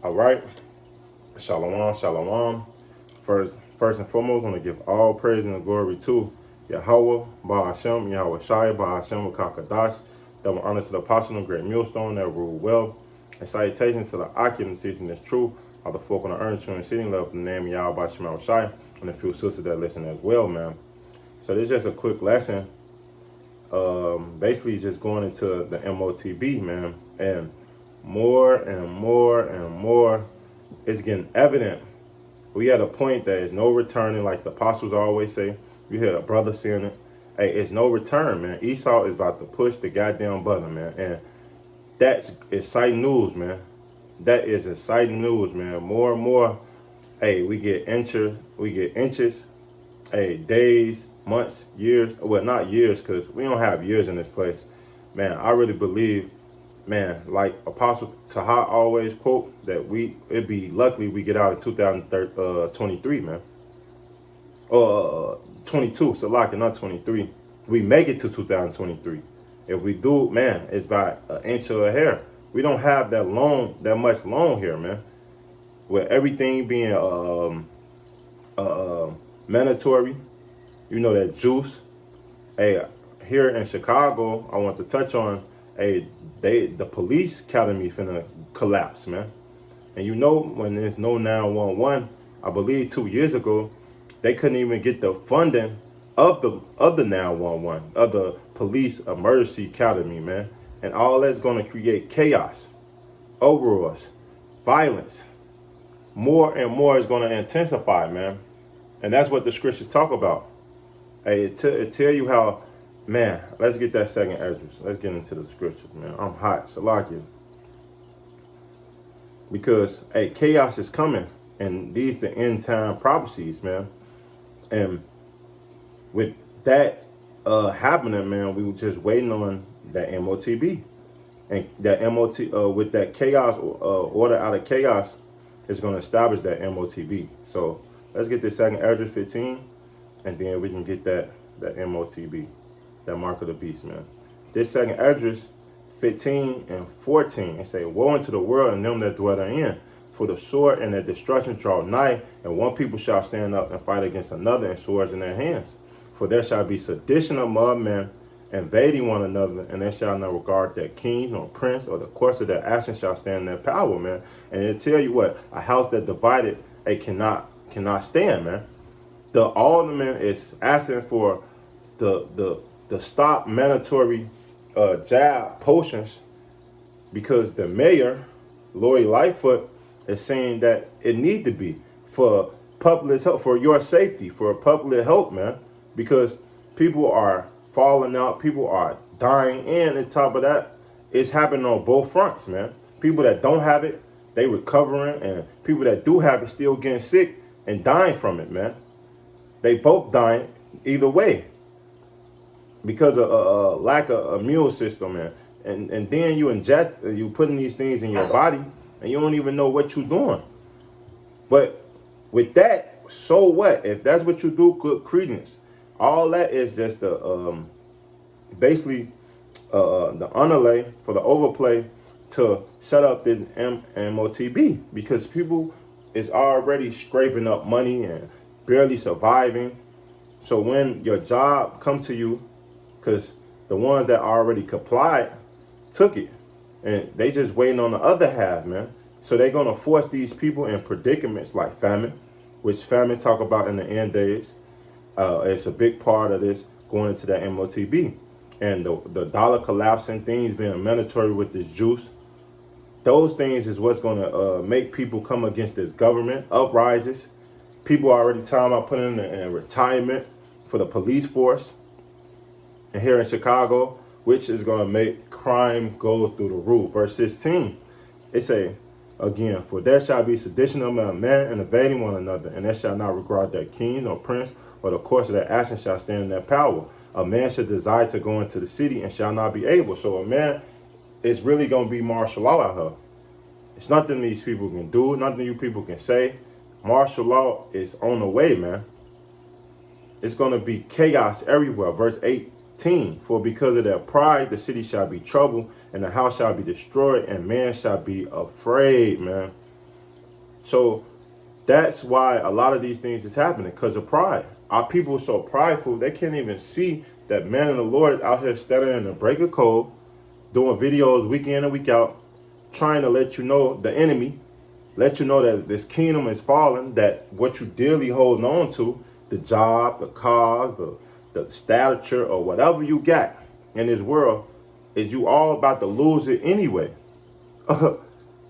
All right. Shalom, shalom. First and foremost, I want to give all praise and glory to Yahweh, Ba'ashem, Yahweh Shai, Ba'ashem, Kakadash. Double honor to the apostle and great millstone that rule well. And salutations to the occupant teaching is true. All the folk on the earth, and sitting love the name of Yahweh, Ba'ashem, Yahweh Shai, and a few sisters that listen as well, man. So this is just a quick lesson. Basically just going into the MOTB, man. And more and more and more, it's getting evident. We at a point that is no returning, like the apostles always say. You hear a brother saying it. Hey, it's no return, man. Esau is about to push the goddamn button, man. And that's exciting news, man. That is exciting news, man. More and more, hey, we get inches, hey, days, months, years. Well, not years, because we don't have years in this place. Man, I really believe, man, like Apostle Taha always quote, that it'd be luckily we get out in 2023, man. 22, so like not 23. We make it to 2023. If we do, man, it's by an inch of a hair. We don't have that much long here, man. With everything being mandatory, you know, that juice. Hey, here in Chicago, I want to touch on, hey, the police academy finna collapse, man. And you know, when there's no 911, I believe 2 years ago, they couldn't even get the funding of the 911, of the police emergency academy, man. And all that's gonna create chaos, uproars, violence. More and more is gonna intensify, man. And that's what the scriptures talk about. Hey, it tell you how, man, let's get that second address. Let's get into the scriptures, man. I'm hot, Salakia. Because, hey, chaos is coming. And these the end time prophecies, man. And with that happening, man, we were just waiting on that MOTB. And that with that chaos, order out of chaos, is going to establish that MOTB. So let's get this second address 15. And then we can get that MOTB, that mark of the beast, man. This second address, 15 and 14, and say, woe unto the world and them that dwell therein. For the sword and the destruction draw nigh, and one people shall stand up and fight against another, and swords in their hands. For there shall be sedition among men, invading one another, and they shall not regard their king nor prince, or the course of their actions shall stand in their power, man. And it tell you what, a house that divided, it cannot stand, man. The alderman is asking for the stop mandatory jab potions, because the mayor, Lori Lightfoot, is saying that it need to be for public health, for your safety, for public health, man. Because people are falling out, people are dying, and on top of that, it's happening on both fronts, man. People that don't have it, they recovering, and people that do have it still getting sick and dying from it, man. They both dying either way because of a lack of immune system, man. And then you putting these things in your body, and you don't even know what you're doing. But with that, so what? If that's what you do, good credence. All that is just basically the underlay for the overplay to set up this MOTB, because people is already scraping up money and barely surviving. So when your job come to you, because the ones that already complied took it, and they just waiting on the other half, man. So they're gonna force these people in predicaments like famine, which famine talk about in the end days. It's a big part of this going into that MOTB, and the dollar collapsing, things being mandatory with this juice. Those things is what's gonna make people come against this government, uprises. People are already talking about putting in retirement for the police force. And here in Chicago, which is going to make crime go through the roof. Verse 16, it say, again, for there shall be sedition among men and invading one another, and they shall not regard their king or prince, or the course of their action shall stand in their power. A man should desire to go into the city and shall not be able. So a man is really going to be martial law out here. It's nothing these people can do, nothing you people can say. Martial law is on the way, man. It's going to be chaos everywhere. Verse 18, for because of their pride, the city shall be troubled, and the house shall be destroyed, and man shall be afraid, man. So that's why a lot of these things is happening, because of pride. Our people are so prideful, they can't even see that man in the Lord is out here studying the break of code, doing videos week in and week out, trying to let you know, the enemy, let you know that this kingdom is falling, that what you dearly holding on to, the job, the cars, the stature, or whatever you got in this world, is you all about to lose it anyway.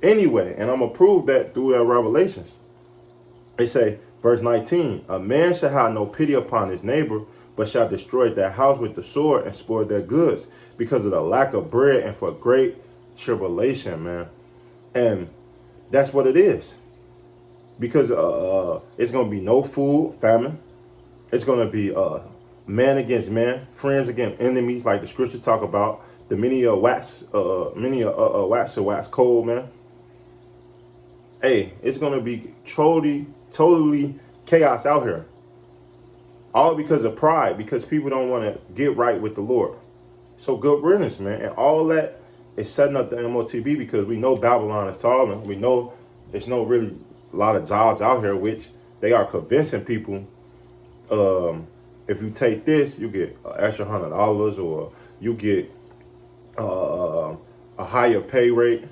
Anyway, and I'm going to prove that through that Revelations. They say, verse 19, a man shall have no pity upon his neighbor, but shall destroy their house with the sword and spoil their goods because of the lack of bread and for great tribulation, man. And that's what it is. Because it's going to be no food, famine. It's going to be man against man, friends against enemies, like the scripture talk about. The many wax cold, man. Hey, it's going to be totally chaos out here. All because of pride, because people don't want to get right with the Lord. So good riddance, man. And all that is setting up the MOTB, because we know Babylon is falling. We know there's no really a lot of jobs out here, which they are convincing people, if you take this, you get an extra $100, or you get a higher pay rate,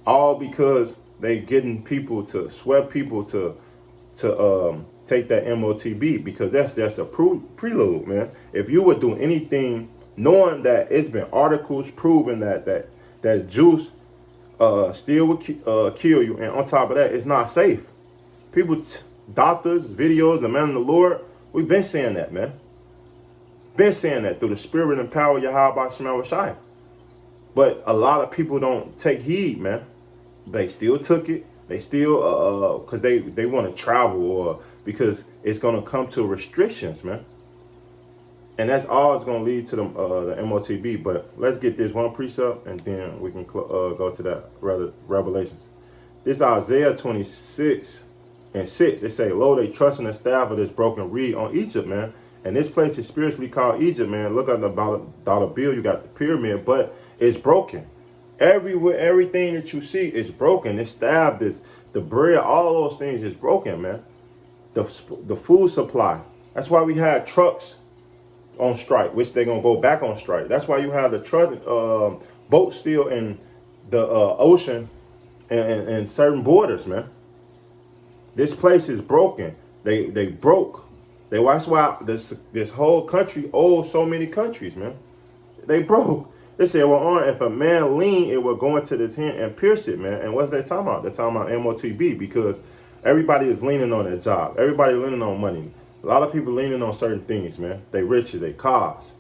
all because they getting people to sweat people to take that MOTB, because that's just a prelude, man. If you would do anything knowing that it's been articles proving that juice still would kill you, and on top of that, it's not safe. People, doctors, videos, the man of the Lord, we've been saying that, man. Been saying that through the spirit and power of Yahweh Shemel Rashai. But a lot of people don't take heed, man. They still took it. They still, because they want to travel, or because it's going to come to restrictions, man. And that's all it's going to lead to the MOTB. But let's get this one precept, and then we can go to that Revelations. This Isaiah 26:6. It say, lo, they trust in the staff of this broken reed on Egypt, man. And this place is spiritually called Egypt, man. Look at the dollar bill. You got the pyramid, but it's broken. Everywhere, everything that you see is broken. This staff, the bread, all those things is broken, man. The food supply. That's why we had trucks on strike, which they're gonna go back on strike. That's why you have the truck boats still in the ocean and certain borders, man. This place is broken. They broke. That's why this whole country owes so many countries, man. They broke. They say, well, if a man lean, it will go into his hand and pierce it, man. And what's they talking about? They're talking about MOTB, because everybody is leaning on their job. Everybody leaning on money. A lot of people leaning on certain things, man. They riches, they cars.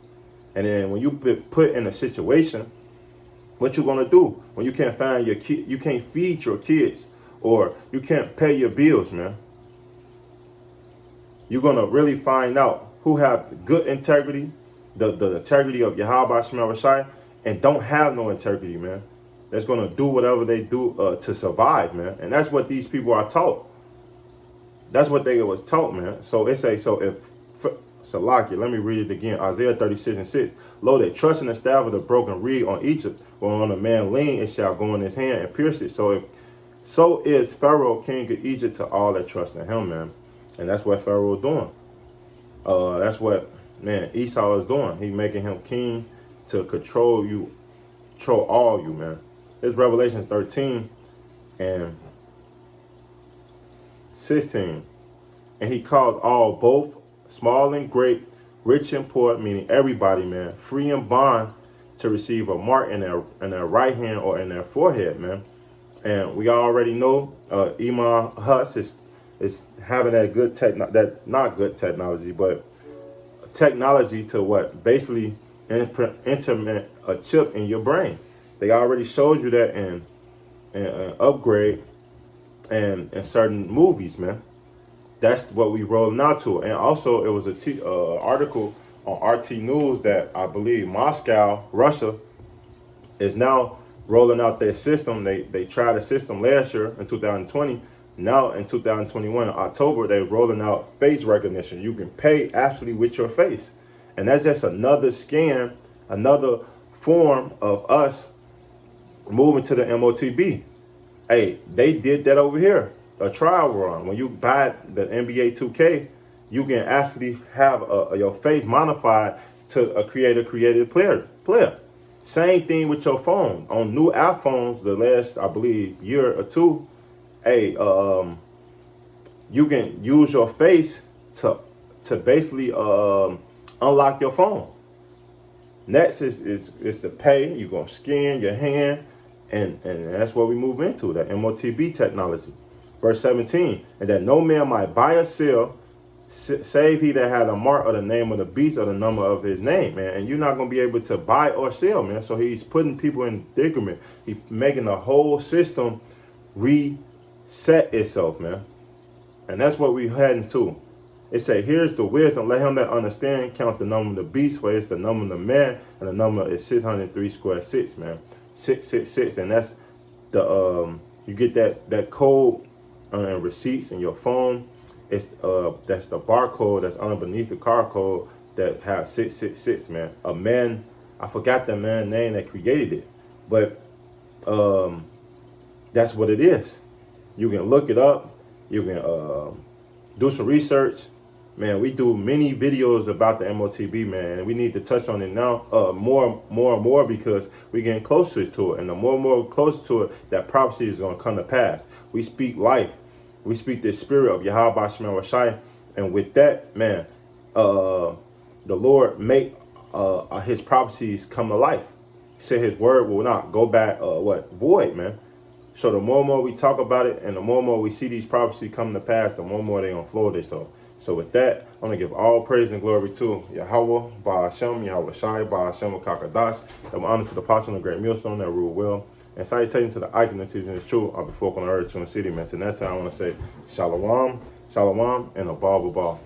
And then when you put in a situation, what you gonna do when you can't find your kid, you can't feed your kids, or you can't pay your bills, man? You're gonna really find out who have good integrity, the integrity of Yahweh Shemel Rashai, and don't have no integrity, man. That's gonna do whatever they do to survive, man. And that's what these people are taught. That's what they was taught, man. So it say, Salakia, let me read it again. Isaiah 36:6. Lo, they trust in the staff of the broken reed on Egypt, or on a man lean, it shall go in his hand and pierce it. So is Pharaoh, king of Egypt, to all that trust in him, man. And that's what Pharaoh is doing. That's what, man, Esau is doing. He making him king to control you, control all you, man. It's Revelation 13 and 16. And he called all, both small and great, rich and poor, meaning everybody, man, free and bond, to receive a mark in their right hand or in their forehead, man. And we already know Iman Hus is having that not good technology, but technology to what? Basically implement a chip in your brain. They already showed you that in Upgrade and in certain movies, man. That's what we rolling out to. And also, it was a article on RT News that I believe Moscow, Russia, is now rolling out their system. They tried a system last year in 2020. Now in 2021, in October, they're rolling out face recognition. You can pay actually with your face. And that's just another scam, another form of us moving to the MOTB. Hey, they did that over here. a trial run. When you buy the NBA 2K, you can actually have your face modified to create a creative player. Same thing with your phone. On new iPhones, the last, I believe, year or two, hey, you can use your face to basically unlock your phone. Next is the pay. You're gonna scan your hand, and that's what we move into, the MOTB technology. Verse 17, and that no man might buy or sell, save he that had a mark of the name of the beast or the number of his name, man. And you're not gonna be able to buy or sell, man. So he's putting people in predicament. He's making the whole system reset itself, man. And that's what we heading to. It say, here's the wisdom. Let him that understand count the number of the beast, for it's the number of the man, and the number is 603 square 6, man. 666. And that's the you get that code and receipts in your phone. It's that's the barcode that's underneath the car code that have 666, man. A man, I forgot the man's name that created it, but that's what it is. You can look it up. You can do some research. Man, we do many videos about the MOTB, man, and we need to touch on it now more and more because we're getting closer to it. And the more and more close to it, that prophecy is going to come to pass. We speak life. We speak the spirit of Yahweh Shemel Rashai. And with that, man, the Lord make his prophecies come to life. He said his word will not go back, void, man. So the more and more we talk about it and the more and more we see these prophecies come to pass, the more and more they're going to flow this. So with that, I'm going to give all praise and glory to Yahweh, Ba'ashem, Yahweh Shai, Ba'ashem, Kakadash. Double honor to the apostle and the great millstone that rule well. And salutations to the icon that season is true of the folk on the earth, to the city, man. So that's how I want to say shalom, shalom, and a ball.